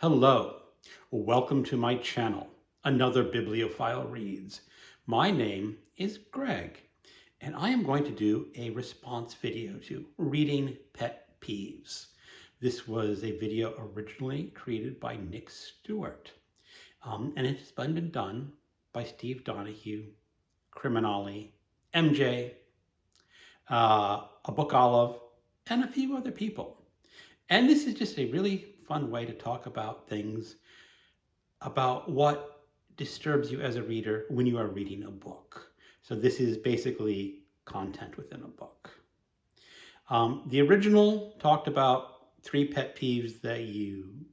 Hello, welcome to my channel, Another Bibliophile Reads. My name is Greg, and I am going to do a response video to Reading Pet Peeves. This was a video originally created by Nick Stewart, and it has been done by Steve Donahue, Criminale, MJ, A Book Olive, and a few other people. And this is just a really fun way to talk about things, about what disturbs you as a reader when you are reading a book. So this is basically content within a book. The original talked about 3 pet peeves that you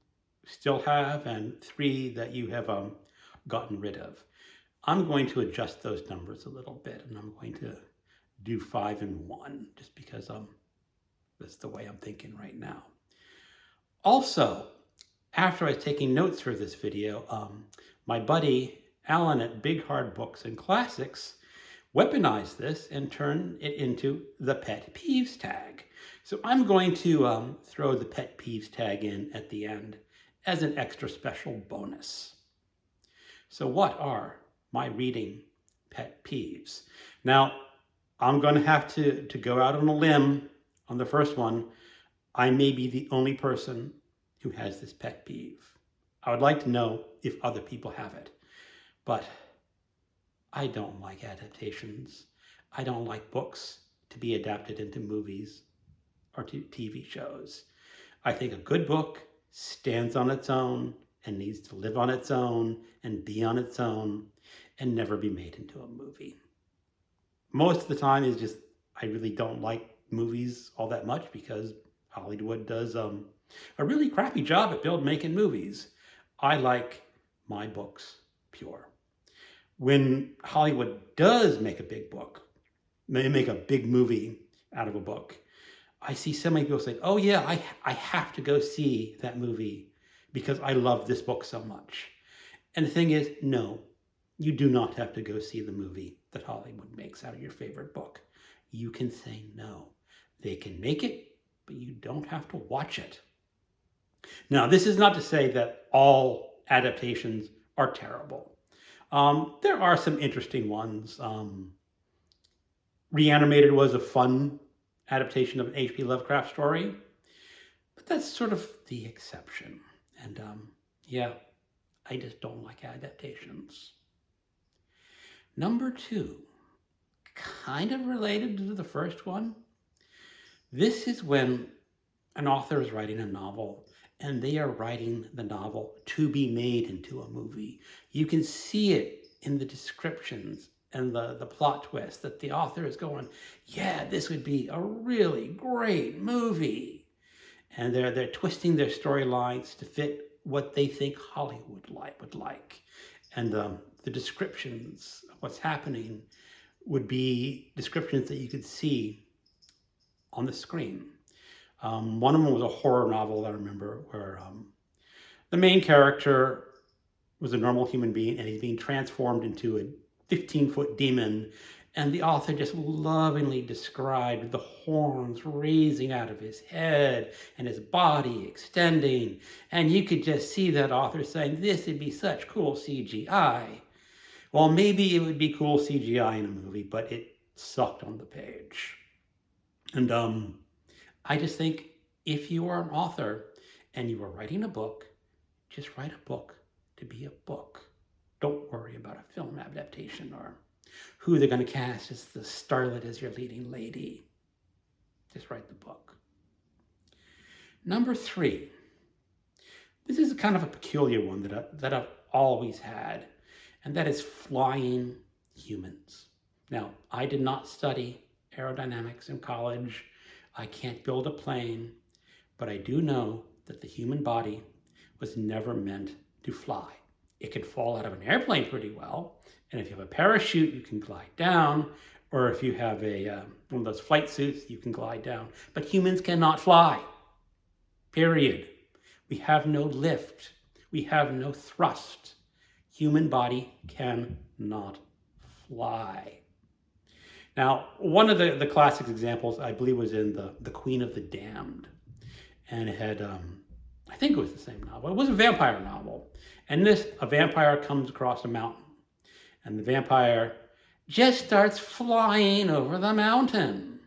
still have and 3 that you have gotten rid of. I'm going to adjust those numbers a little bit, and I'm going to do 5 and 1 just because that's the way I'm thinking right now. Also, after I was taking notes for this video, my buddy Alan at Big Hard Books and Classics weaponized this and turned it into the Pet Peeves Tag. So I'm going to throw the Pet Peeves Tag in at the end as an extra special bonus. So what are my reading pet peeves? Now, I'm going to have to go out on a limb on the first one. I may be the only person who has this pet peeve. I would like to know if other people have it, but I don't like adaptations. I don't like books to be adapted into movies or to TV shows. I think a good book stands on its own and needs to live on its own and be on its own and never be made into a movie. Most of the time is just, I really don't like movies all that much because Hollywood does a really crappy job at making movies. I like my books pure. When Hollywood does make a big book, they make a big movie out of a book, I see so many people say, oh yeah, I have to go see that movie because I love this book so much. And the thing is, no, you do not have to go see the movie that Hollywood makes out of your favorite book. You can say no. They can make it, but you don't have to watch it. Now, this is not to say that all adaptations are terrible. There are some interesting ones. Reanimated was a fun adaptation of an H.P. Lovecraft story, but that's sort of the exception. And yeah, I just don't like adaptations. Number 2, kind of related to the first one. This is when an author is writing a novel and they are writing the novel to be made into a movie. You can see it in the descriptions and the plot twist that the author is going, yeah, this would be a really great movie. And they're twisting their storylines to fit what they think Hollywood would like. And the descriptions of what's happening would be descriptions that you could see on the screen. One of them was a horror novel I remember where the main character was a normal human being and he's being transformed into a 15-foot demon, and the author just lovingly described the horns raising out of his head and his body extending, and you could just see that author saying, this would be such cool CGI. Well, maybe it would be cool CGI in a movie, but it sucked on the page. And I just think if you are an author and you are writing a book, just write a book to be a book. Don't worry about a film adaptation or who they're going to cast as the starlet as your leading lady. Just write the book. Number 3. This is kind of a peculiar one that I've always had, and that is flying humans. Now, I did not study aerodynamics in college. I can't build a plane, but I do know that the human body was never meant to fly. It could fall out of an airplane pretty well, and if you have a parachute, you can glide down, or if you have one of those flight suits, you can glide down. But humans cannot fly, period. We have no lift. We have no thrust. Human body cannot fly. Now, one of the classic examples, I believe, was in the Queen of the Damned. And it had I think it was the same novel. It was a vampire novel. And a vampire comes across a mountain. And the vampire just starts flying over the mountain.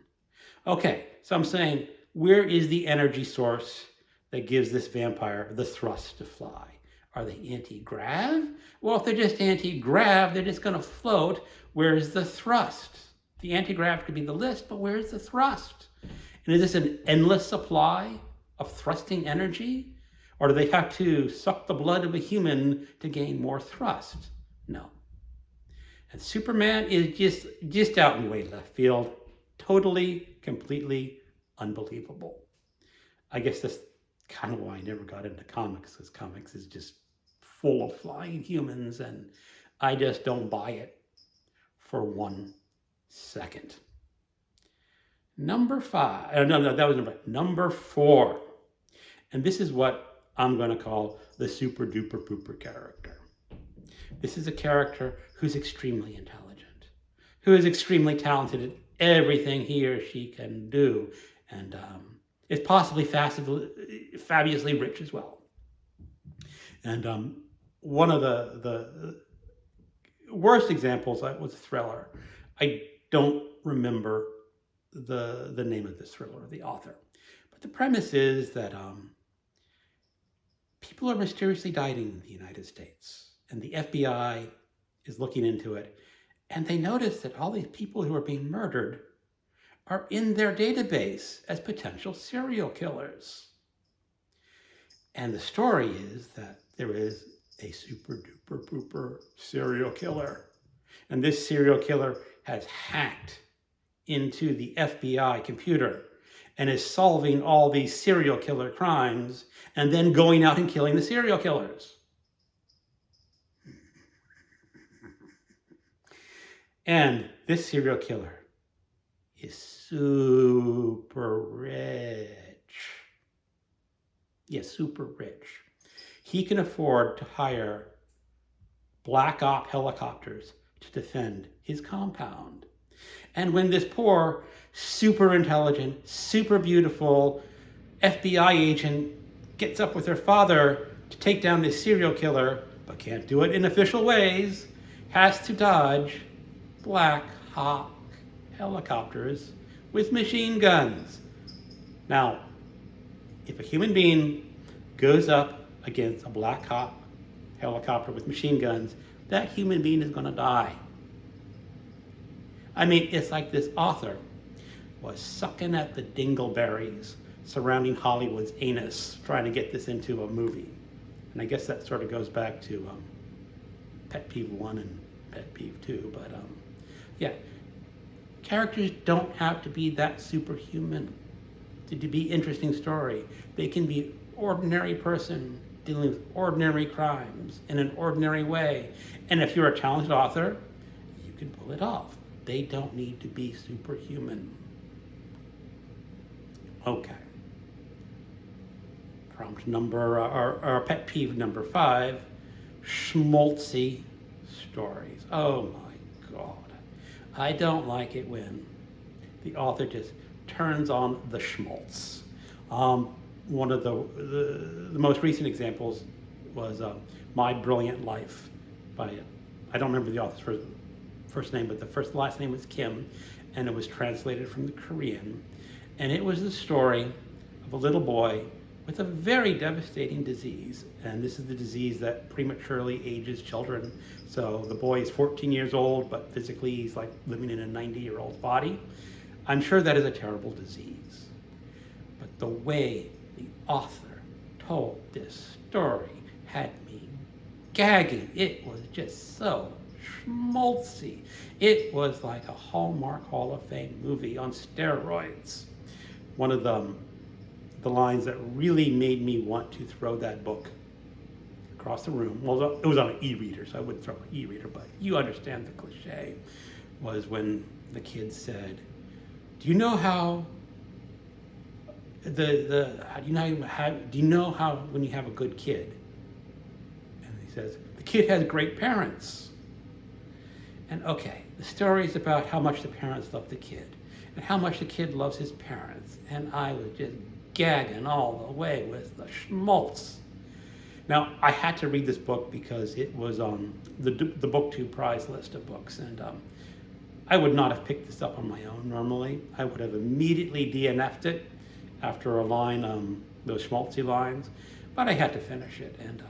Okay, so I'm saying, where is the energy source that gives this vampire the thrust to fly? Are they anti-grav? Well, if they're just anti-grav, they're just going to float. Where's the thrust? The anti-grav could be the list, but where's the thrust? And is this an endless supply of thrusting energy? Or do they have to suck the blood of a human to gain more thrust? No. And Superman is just out in way left field. Totally, completely unbelievable. I guess that's kind of why I never got into comics, because comics is just full of flying humans, and I just don't buy it for 1 second. Number 5, no, that was number 4. And this is what I'm going to call the super duper pooper character. This is a character who's extremely intelligent, who is extremely talented at everything he or she can do, and is possibly fabulously rich as well. And one of the worst examples was a thriller. I don't remember the name of this thriller, the author. But the premise is that people are mysteriously dying in the United States, and the FBI is looking into it, and they notice that all these people who are being murdered are in their database as potential serial killers. And the story is that there is a super duper pooper serial killer, and this serial killer has hacked into the FBI computer and is solving all these serial killer crimes and then going out and killing the serial killers. And this serial killer is super rich. Yes, super rich. He can afford to hire Black Op helicopters to defend his compound. And when this poor, super intelligent, super beautiful FBI agent gets up with her father to take down this serial killer, but can't do it in official ways, has to dodge Black Hawk helicopters with machine guns. Now, if a human being goes up against a Black Hawk helicopter with machine guns, that human being is going to die. I mean, it's like this author was sucking at the dingleberries surrounding Hollywood's anus, trying to get this into a movie. And I guess that sort of goes back to Pet Peeve 1 and Pet Peeve 2. But yeah, characters don't have to be that superhuman to be interesting story. They can be ordinary person dealing with ordinary crimes in an ordinary way. And if you're a talented author, you can pull it off. They don't need to be superhuman. Okay. Prompt number, or pet peeve number 5, Schmaltzy stories. Oh my God. I don't like it when the author just turns on the schmaltz. One of the most recent examples was My Brilliant Life by, I don't remember the author's first name, but the last name was Kim, and it was translated from the Korean. And it was the story of a little boy with a very devastating disease. And this is the disease that prematurely ages children. So the boy is 14 years old, but physically he's like living in a 90-year-old body. I'm sure that is a terrible disease. But the way the author told this story had me gagging. It was just so schmaltzy. It was like a Hallmark Hall of Fame movie on steroids. One of the lines that really made me want to throw that book across the room, well, it was on an e-reader, so I wouldn't throw an e-reader, but you understand the cliche, was when the kid said, do you know how do you know how when you have a good kid? And he says, the kid has great parents. And okay, the story is about how much the parents love the kid and how much the kid loves his parents. And I was just gagging all the way with the schmaltz. Now, I had to read this book because it was on the BookTube prize list of books, and I would not have picked this up on my own normally. I would have immediately DNF'd it after a line, those schmaltzy lines, but I had to finish it. And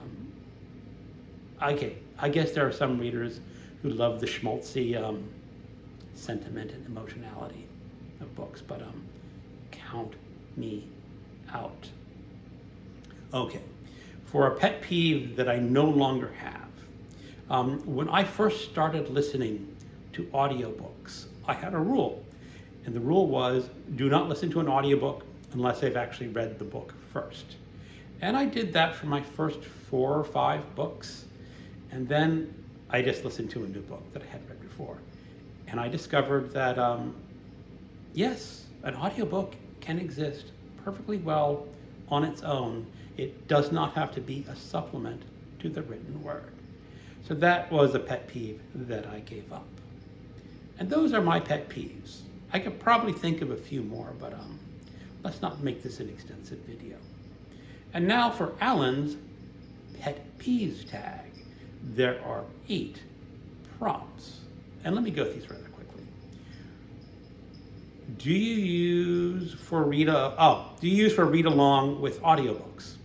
I guess there are some readers who love the schmaltzy sentiment and emotionality of books, but count me out. Okay, for a pet peeve that I no longer have, when I first started listening to audiobooks, I had a rule, and the rule was do not listen to an audiobook unless I've actually read the book first. And I did that for my first 4 or 5 books, and then I just listened to a new book that I hadn't read before. And I discovered that, yes, an audiobook can exist perfectly well on its own. It does not have to be a supplement to the written word. So that was a pet peeve that I gave up. And those are my pet peeves. I could probably think of a few more, but let's not make this an extensive video. And now for Alan's Pet Peeves Tag. There are 8 prompts. And let me go through these rather quickly. Do you use for read along with audiobooks?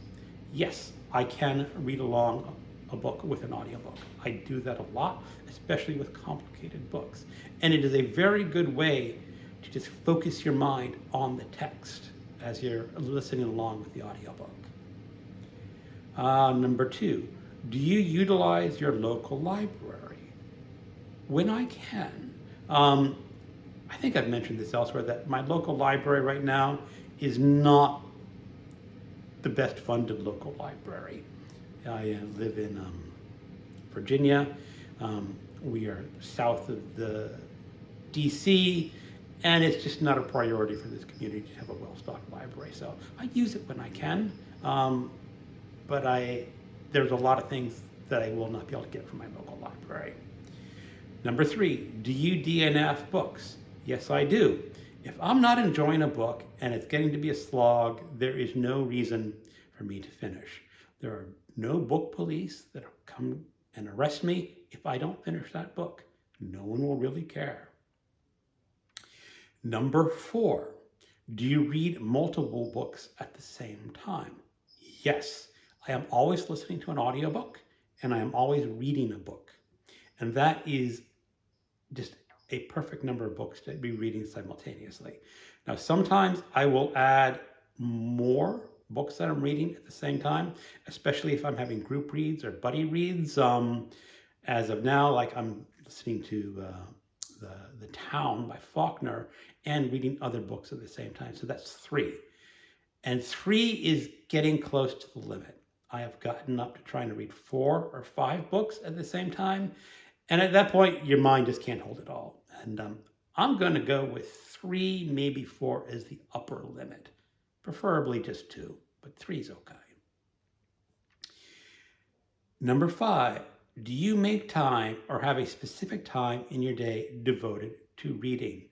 Yes, I can read along a book with an audiobook. I do that a lot, especially with complicated books. And it is a very good way to just focus your mind on the text as you're listening along with the audiobook. Number 2, do you utilize your local library? When I can. I think I've mentioned this elsewhere, that my local library right now is not the best funded local library. I live in Virginia. We are south of the DC, and it's just not a priority for this community to have a well-stocked library. So I use it when I can, but there's a lot of things that I will not be able to get from my local library. Number 3, do you DNF books? Yes, I do. If I'm not enjoying a book and it's getting to be a slog, there is no reason for me to finish. There are no book police that will come and arrest me if I don't finish that book. No one will really care. Number 4, do you read multiple books at the same time? Yes, I am always listening to an audiobook and I am always reading a book. And that is just a perfect number of books to be reading simultaneously. Now, sometimes I will add more books that I'm reading at the same time, especially if I'm having group reads or buddy reads. As of now, like I'm listening to the Town by Faulkner and reading other books at the same time. So that's 3. And 3 is getting close to the limit. I have gotten up to trying to read 4 or 5 books at the same time. And at that point, your mind just can't hold it all. And I'm going to go with 3, maybe 4 as the upper limit. Preferably just 2, but 3 is okay. Number 5, do you make time or have a specific time in your day devoted to reading?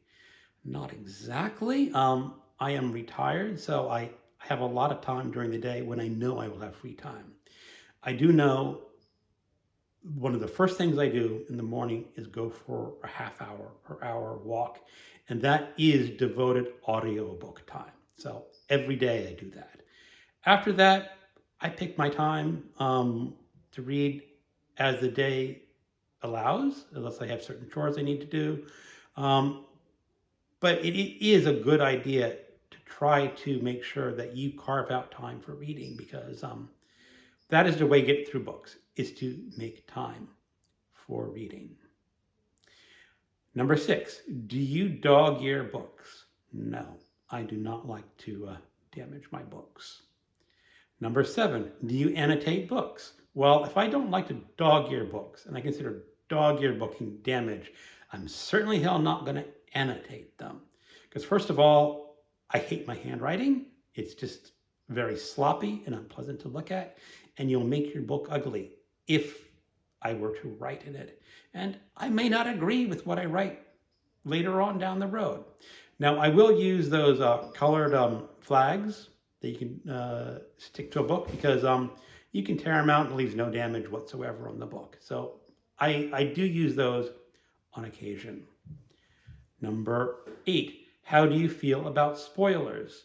Not exactly. I am retired, so I have a lot of time during the day when I know I will have free time. I do know one of the first things I do in the morning is go for a half hour or hour walk, and that is devoted audiobook time. So every day I do that. After that, I pick my time to read as the day allows, unless I have certain chores I need to do. But it is a good idea to try to make sure that you carve out time for reading, because that is the way to get through books, is to make time for reading. Number 6, do you dog-ear books? No, I do not like to damage my books. Number 7, do you annotate books? Well, if I don't like to dog-ear books, and I consider dog-ear booking damage, I'm certainly hell not going to annotate them. Because first of all, I hate my handwriting. It's just very sloppy and unpleasant to look at, and you'll make your book ugly if I were to write in it. And I may not agree with what I write later on down the road. Now, I will use those colored flags that you can stick to a book, because you can tear them out and it leaves no damage whatsoever on the book. So I do use those on occasion. Number 8, how do you feel about spoilers?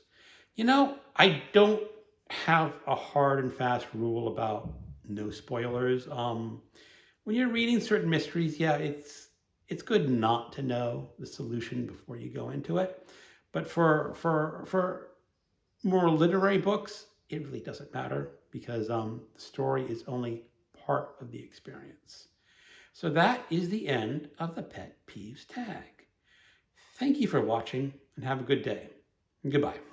I don't have a hard and fast rule about no spoilers. When you're reading certain mysteries, yeah, it's good not to know the solution before you go into it. But for more literary books, it really doesn't matter, because the story is only part of the experience. So that is the end of the Pet Peeves tag. Thank you for watching, and have a good day. Goodbye.